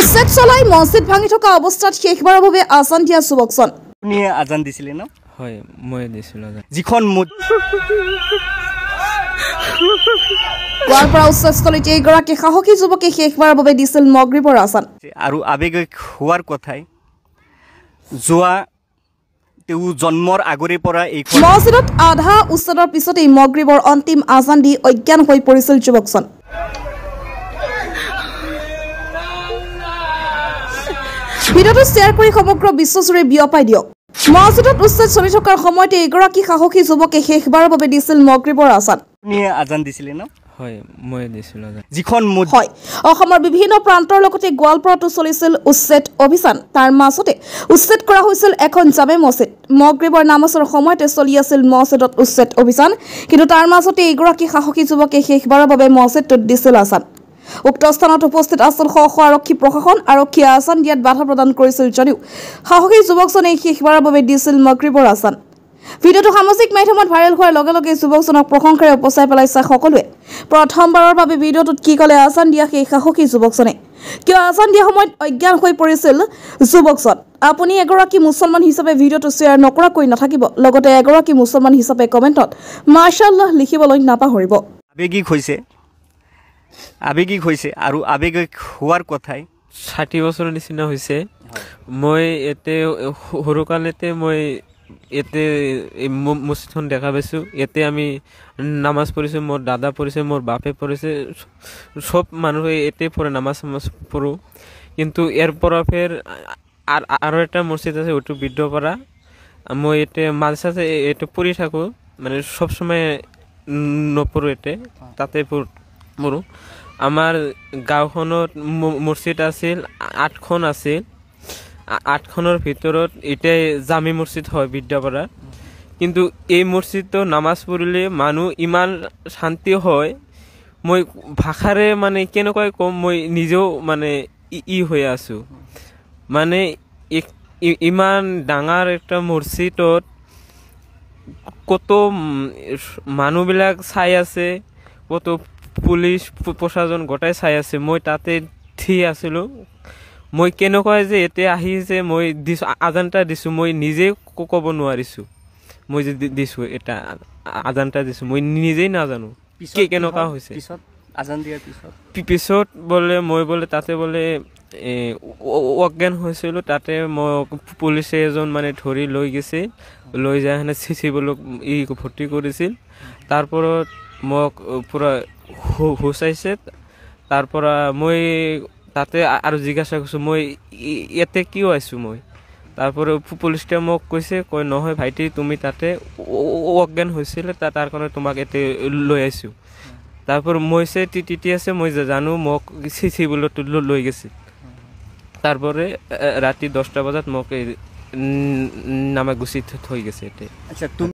উচ্ছেদ চলাই মছজিদ ভাঙি থকা অৱস্থাত শেষবাৰৰ বাবে আজান দিয়া যুৱকজন আপুনি আজান দিছিলে ন হয় মই দিছিলোঁ যিখন গোৱালপাৰা উচ্চস্থলীত এইগৰাকী সাহসী যুৱকে শেষবাৰৰ বাবে দিছিল মগৰিবৰ আজান আৰু আৱেগিক হোৱাৰ কথাই যোৱা তেওঁ জন্মৰ আগৰে পৰা এই মছজিদত আধা উচ্ছেদৰ পিছতেই মগৰিবৰ অন্তিম আজান দি অজ্ঞান হৈ পৰিছিল যুৱকজন ভিডিঅ'টো শ্বেয়াৰ কৰি সমগ্ৰ বিশ্বজুৰি বিয়পাই দিয়ক মছজিদত উচ্ছেদ চলি থকাৰ সময়তে এগৰাকী সাহসী যুৱকে শেষবাৰৰ বাবে দিছিল মগৰিবৰ আজান আপুনি আজান দিছিলে ন হয় মই দিছিলোঁ যিখন হয় অসমৰ বিভিন্ন প্ৰান্তৰ লগতে গোৱালপাৰাতো চলিছিল উচ্ছেদ অভিযান তাৰ মাজতে উচ্ছেদ কৰা হৈছিল এখন জামে মছজিদ মগৰিবৰ নামাজৰ সময়তে চলি আছিল মছজিদত উচ্ছেদ অভিযান কিন্তু তাৰ মাজতে এগৰাকী সাহসী যুৱকে শেষবাৰৰ বাবে মছজিদটোত দিছিল আজান উক্ত স্থানত উপস্থিত আছিল শ শ আৰক্ষী প্ৰশাসন আৰক্ষীয়ে আজান দিয়াত বাধা প্ৰদান কৰিছিল যদিও সাহসী যুৱকজনে শেষবাৰৰ বাবে দিছিল মগৰিবৰ আজান ভিডিঅ'টো সামাজিক মাধ্যমত ভাইৰেল হোৱাৰ লগে লগে যুৱকজনক প্ৰশংসাৰে উপচাই পেলাইছে সকলোৱে প্ৰথমবাৰৰ বাবে ভিডিঅ'টোত কি ক'লে আজান দিয়া সেই সাহসী যুৱকজনে কিয় আজান দিয়া সময়ত অজ্ঞান হৈ পৰিছিল যুৱকজন আপুনি এগৰাকী মুছলমান হিচাপে ভিডিঅ'টো শ্বেয়াৰ নকৰাকৈ নাথাকিব লগতে এগৰাকী মুছলমান হিচাপে কমেণ্টত মাশাআল্লাহ লিখিবলৈ নাপাহৰিব আৱেগিক হৈছে আৰু আৱেগিক হোৱাৰ কথাই 60 বছৰৰ নিচিনা হৈছে মই এতে সৰুকালতে মই এতে মছজিদখন দেখা পাইছোঁ এতে আমি নামাজ পঢ়িছোঁ মোৰ দাদা পঢ়িছে মোৰ বাপে পঢ়িছে সব মানুহে এতে পঢ়ে নামাজ পঢ়োঁ কিন্তু ইয়াৰ পৰা ফেৰ আৰু এটা মছজিদ আছে ওইটো বৃদ্ধপাৰা মই এতে মাঝে সাঝে এতে পঢ়ি থাকোঁ মানে সবসময় নপঢ়োঁ এতে তাতে পঢ়োঁ আমাৰ গাঁওখনত মছজিদ আছিল 8খন আছিল 8খনৰ ভিতৰত এটাই জামি মছজিদ হয় বিদ্যাপাৰা কিন্তু এই মছজিদটো নামাজ পঢ়িলে মানুহ ইমান শান্তি হয় মই ভাষাৰে মানে কেনেকৈ কম মই নিজেও মানে হৈ আছোঁ মানে ইমান ডাঙৰ একটা মছজিদত কত মানুহবিলাক চাই আছে কত পুলিচ প্ৰশাসন গোটাই চাই আছে মই তাতে থিয় আছিলোঁ মই কেনেকৈ যে এতিয়া আহিছে মই দিছোঁ আজানটা দিছোঁ মই নিজে ক'ব নোৱাৰিছোঁ মই যে দিছোঁ এটা আজানটা দিছোঁ মই নিজেই নাজানো কি কেনেকুৱা হৈছে আজান দিয়াৰ পিছত বোলে মই বোলে তাতে বোলে অজ্ঞান হৈছিলোঁ তাতে মই পুলিচে এজন মানে ধৰি লৈ গৈছে লৈ যায় হেনে চিচিবলৈ ভৰ্তি কৰিছিল তাৰপৰত মোক পুৰা হুচাইছে তাৰপৰা মই তাতে আৰু জিজ্ঞাসা কৰিছোঁ মই ইয়াতে কিয় আছোঁ মই তাৰপৰা পুলিচে মোক কৈছে কয় নহয় ভাইটি তুমি তাতে অজ্ঞান হৈছিলে তাৰ কাৰণে তোমাক ইয়াতে লৈ আহিছোঁ তাৰপৰা মই তেতিয়া আছে মই জানো মোক চিচিবলৈ লৈ গৈছে তাৰপৰে ৰাতে 10টা বাজাত মোক নামা গুছি থৈ গেছে।